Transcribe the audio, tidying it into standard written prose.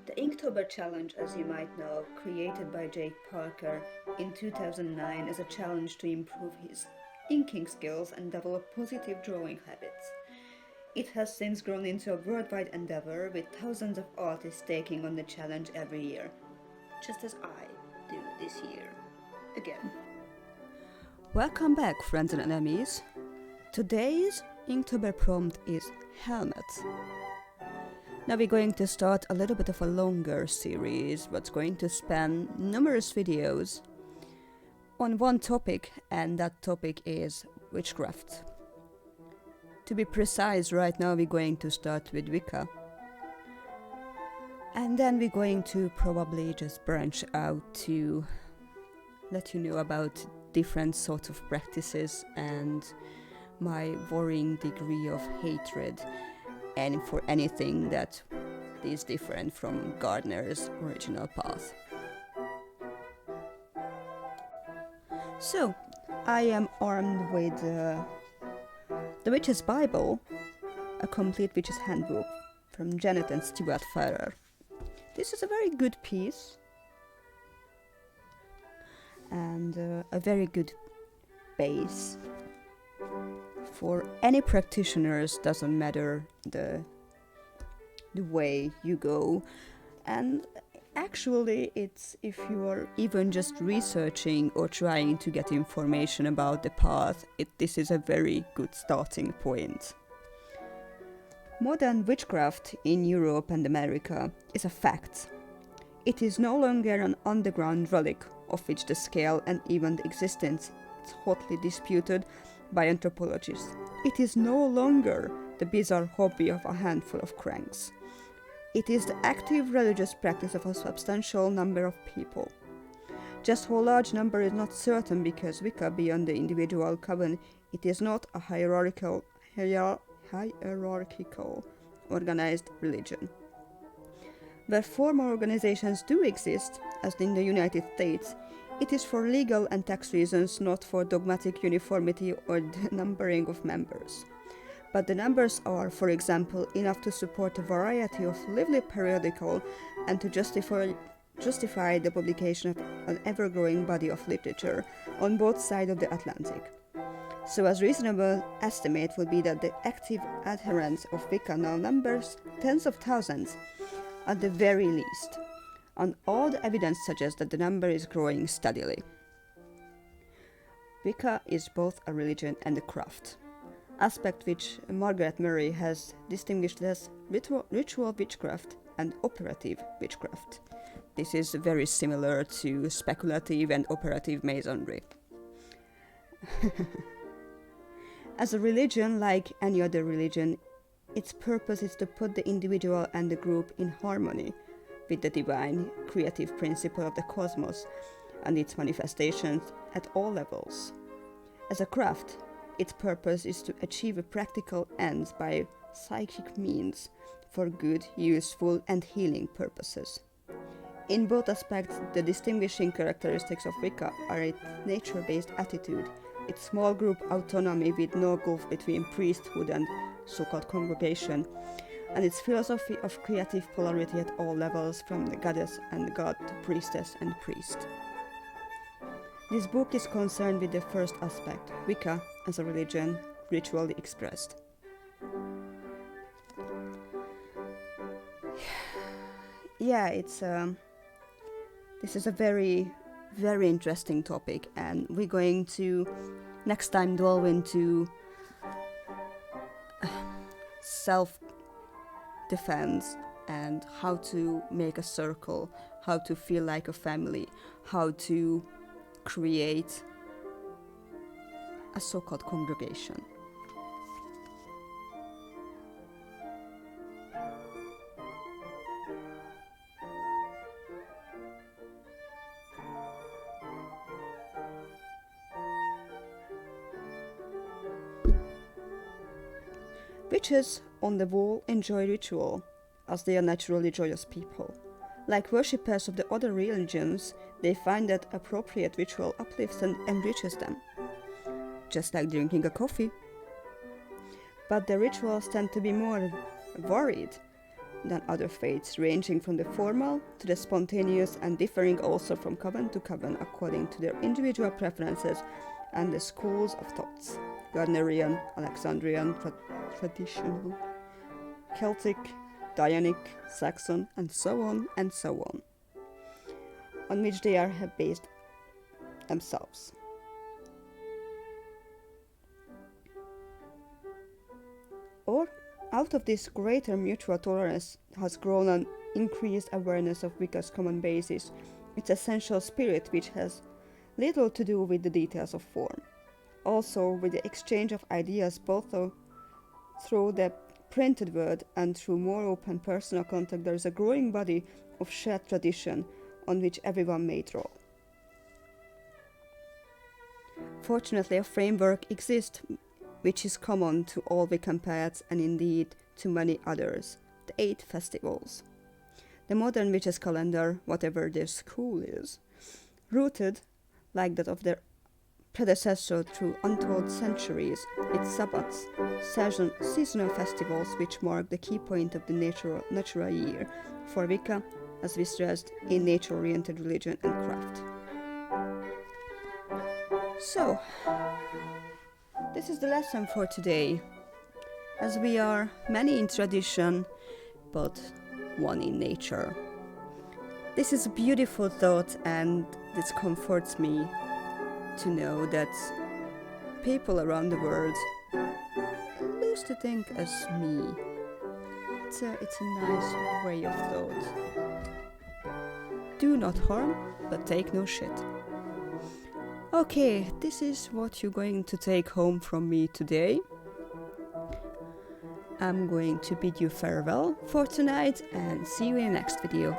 The Inktober challenge, as you might know, created by Jake Parker in 2009 as a challenge to improve his inking skills and develop positive drawing habits. It has since grown into a worldwide endeavor with thousands of artists taking on the challenge every year, just as I do this year. Again. Welcome back, friends and enemies. Today's Inktober prompt is helmet. Now we're going to start a little bit of a longer series, but going to span numerous videos on one topic, and that topic is witchcraft. To be precise, right now we're going to start with Wicca. And then we're going to probably just branch out to let you know about different sorts of practices and my worrying degree of hatred and for anything that is different from Gardner's original path. So, I am armed with the Witch's Bible, a complete Witch's Handbook from Janet and Stuart Farrer. This is a very good piece and a very good base for any practitioners. Doesn't matter the way you go, and actually it's if you are even just researching or trying to get information about the path, this is a very good starting point. Modern witchcraft in Europe and America is a fact. It is no longer an underground relic of which the scale and even the existence is hotly disputed by anthropologists. It is no longer the bizarre hobby of a handful of cranks. It is the active religious practice of a substantial number of people. Just how large number is not certain, because Wicca, beyond the individual coven, it is not a hierarchical organized religion. Where formal organizations do exist, as in the United States, it is for legal and tax reasons, not for dogmatic uniformity or the numbering of members. But the numbers are, for example, enough to support a variety of lively periodical and to justify the publication of an ever-growing body of literature on both sides of the Atlantic. So a reasonable estimate would be that the active adherents of Wicca now numbers tens of thousands at the very least, and all the evidence suggests that the number is growing steadily. Wicca is both a religion and a craft, aspect which Margaret Murray has distinguished as ritual witchcraft and operative witchcraft. This is very similar to speculative and operative masonry. As a religion, like any other religion, its purpose is to put the individual and the group in harmony with the divine, creative principle of the cosmos and its manifestations at all levels. As a craft, its purpose is to achieve practical ends by psychic means for good, useful, and healing purposes. In both aspects, the distinguishing characteristics of Wicca are its nature-based attitude, its small group autonomy with no gulf between priesthood and so-called congregation, and its philosophy of creative polarity at all levels, from the goddess and god to priestess and priest. This book is concerned with the first aspect, Wicca as a religion, ritually expressed. Yeah, this is a very, very interesting topic, and we're going to next time delve into self-defense and how to make a circle, how to feel like a family, how to create a so-called congregation. Witches, on the whole, enjoy ritual, as they are naturally joyous people. Like worshippers of the other religions, they find that appropriate ritual uplifts and enriches them, just like drinking a coffee. But the rituals tend to be more varied than other faiths, ranging from the formal to the spontaneous and differing also from coven to coven according to their individual preferences and the schools of thoughts: Gardnerian, Alexandrian, traditional, Celtic, Dianic, Saxon, and so on, on which they have based themselves. Or, out of this greater mutual tolerance has grown an increased awareness of Wicca's common basis, its essential spirit, which has little to do with the details of form. Also, with the exchange of ideas both through the printed word and through more open personal contact, there is a growing body of shared tradition on which everyone may draw. Fortunately, a framework exists which is common to all Wiccan paths and indeed to many others: the 8 festivals. The modern witches' calendar, whatever their school is, rooted, like that of their predecessor through untold centuries, its sabbats, seasonal festivals which mark the key point of the natural year for Wicca, as we stressed, a nature-oriented religion and craft. So, this is the lesson for today, as we are many in tradition, but one in nature. This is a beautiful thought, and this comforts me to know that people around the world used to think as me. It's a nice way of thought. Do not harm, but take no shit. Okay, this is what you're going to take home from me today. I'm going to bid you farewell for tonight and see you in the next video.